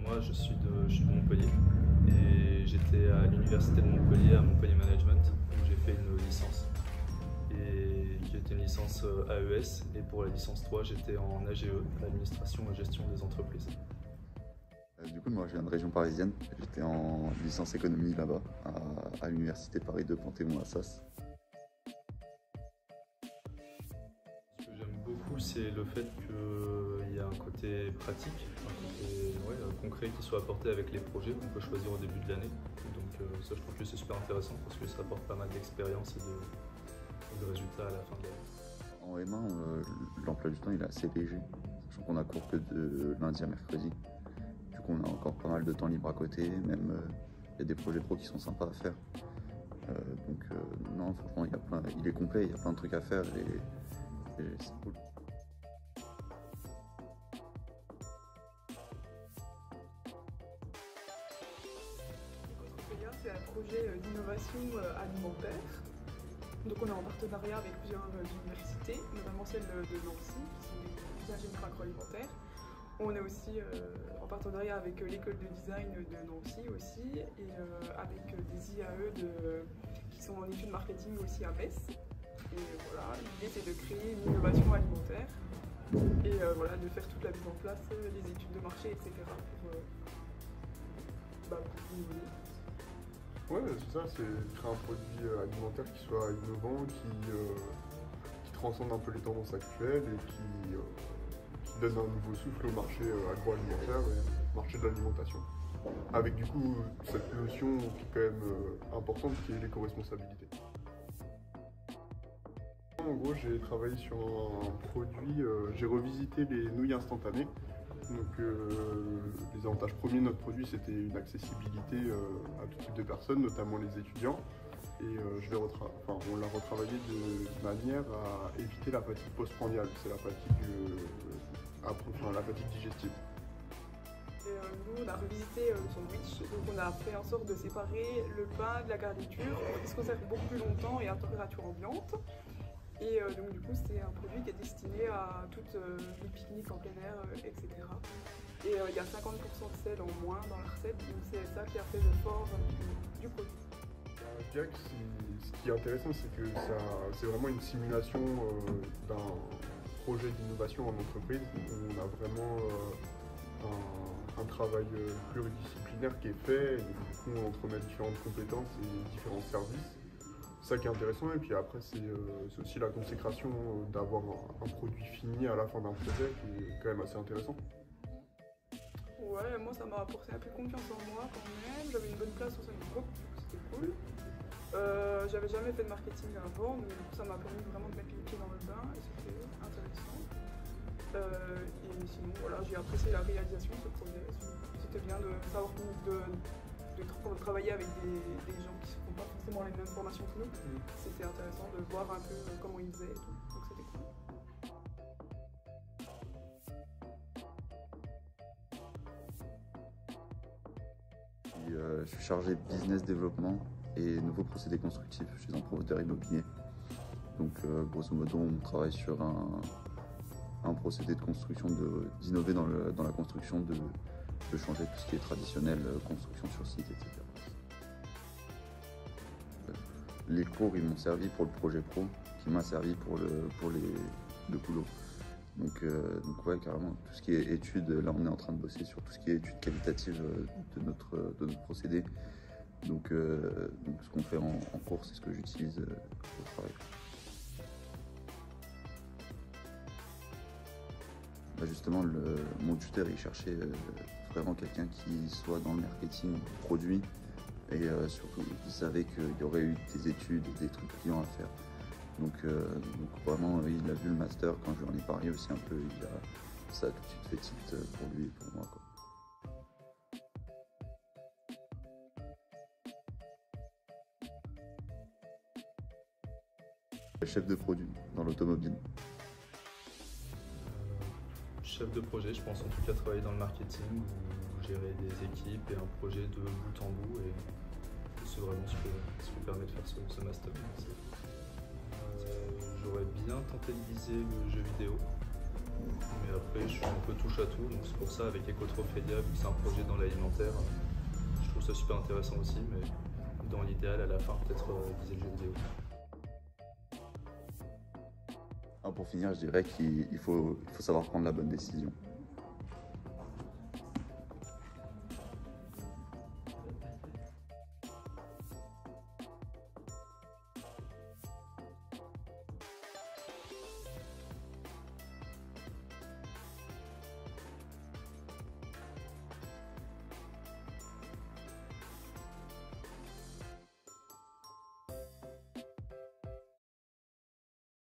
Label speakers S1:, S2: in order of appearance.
S1: Moi je suis de Montpellier et j'étais à l'université de Montpellier, à Montpellier Management, où j'ai fait une licence et qui était une licence AES, et pour la licence 3 j'étais en AGE, administration et gestion des entreprises.
S2: Du coup, moi je viens de région parisienne, j'étais en licence économie là-bas, à l'université Paris 2 Panthéon-Assas.
S1: Ce que j'aime beaucoup, c'est le fait qu'il y a un côté pratique, un côté concret qui soit apporté avec les projets qu'on peut choisir au début de l'année. Donc ça, je trouve que c'est super intéressant parce que ça apporte pas mal d'expérience et de résultats à la fin de l'année.
S2: En M1, l'emploi du temps il est assez léger, sachant qu'on a cours que de lundi à mercredi. Du coup, on a encore pas mal de temps libre à côté, même il y a des projets pro qui sont sympas à faire. Non, franchement, il est complet, il y a plein de trucs à faire et c'est cool.
S3: C'est un projet d'innovation alimentaire. Donc on est en partenariat avec plusieurs universités, notamment celle de Nancy, qui sont des ingénieurs agroalimentaires. On est aussi en partenariat avec l'école de design de Nancy aussi, et avec des IAE qui sont en études marketing aussi à Metz. Et voilà, l'idée c'est de créer une innovation alimentaire et voilà, de faire toute la mise en place, les études de marché, etc. pour innover.
S4: Ouais, c'est ça, c'est créer un produit alimentaire qui soit innovant, qui transcende un peu les tendances actuelles et qui donne un nouveau souffle au marché agroalimentaire et au marché de l'alimentation. Avec du coup cette notion qui est quand même importante, qui est l'éco-responsabilité. En gros, j'ai travaillé sur un produit, j'ai revisité les nouilles instantanées. Donc les avantages premiers de notre produit, c'était une accessibilité à tout type de personnes, notamment les étudiants. Et on l'a retravaillé de manière à éviter la fatigue postprandiale, c'est la fatigue digestive.
S3: Nous, on a revisité le sandwich, donc on a fait en sorte de séparer le pain de la garniture pour qu'il se conserve beaucoup plus longtemps et à température ambiante. Et donc du coup, c'est un produit qui est destiné à toutes les pique-niques en plein air, etc. Et il y a 50% de sel en moins dans la recette, donc c'est ça qui a fait le fort du produit.
S4: Je dirais que ce qui est intéressant, c'est que c'est vraiment une simulation d'un projet d'innovation en entreprise. On a vraiment un travail pluridisciplinaire qui est fait, et du coup on entremet différentes compétences et différents services. C'est ça qui est intéressant, et puis après c'est aussi la consécration d'avoir un produit fini à la fin d'un projet qui est quand même assez intéressant.
S3: Ouais, moi ça m'a apporté un peu confiance en moi quand même, j'avais une bonne place au sein du groupe, c'était cool. J'avais jamais fait de marketing avant, donc ça m'a permis vraiment de mettre les pieds dans le bain et c'était intéressant. Et sinon, voilà, j'ai apprécié la réalisation de ce projet. C'était bien de savoir de travailler avec des gens qui ne font pas forcément les mêmes formations que nous. C'était intéressant de voir un peu comment ils faisaient et tout, donc c'était cool.
S2: Je suis chargé de business développement et nouveaux procédés constructifs chez un promoteur immobilier. Donc grosso modo, on travaille sur un procédé de construction, d'innover dans la construction, de changer tout ce qui est traditionnel, construction sur site, etc. Les cours, ils m'ont servi pour le projet pro, qui m'a servi pour le boulot. Donc ouais, carrément, tout ce qui est études, là on est en train de bosser sur tout ce qui est études qualitatives de notre procédé. Donc ce qu'on fait en cours, c'est ce que j'utilise au travail. Justement, mon tuteur, il cherchait vraiment quelqu'un qui soit dans le marketing produit et surtout, il savait qu'il y aurait eu des études, des trucs clients à faire. Donc vraiment, il a vu le master, quand je lui en ai parlé aussi un peu, ça a tout de suite fait tilt pour lui et pour moi, quoi. Chef de produit dans l'automobile.
S1: Chef de projet, je pense en tout cas travailler dans le marketing, ou gérer des équipes et un projet de bout en bout, et c'est vraiment ce que permet de faire ce master. J'aurais bien tenté de viser le jeu vidéo, Mais après, je suis un peu touche à tout, donc c'est pour ça, avec Ecotrophélia, vu que c'est un projet dans l'alimentaire, je trouve ça super intéressant aussi, mais dans l'idéal, à la fin, peut-être viser le jeu vidéo.
S2: Pour finir, je dirais qu'il faut savoir prendre la bonne décision.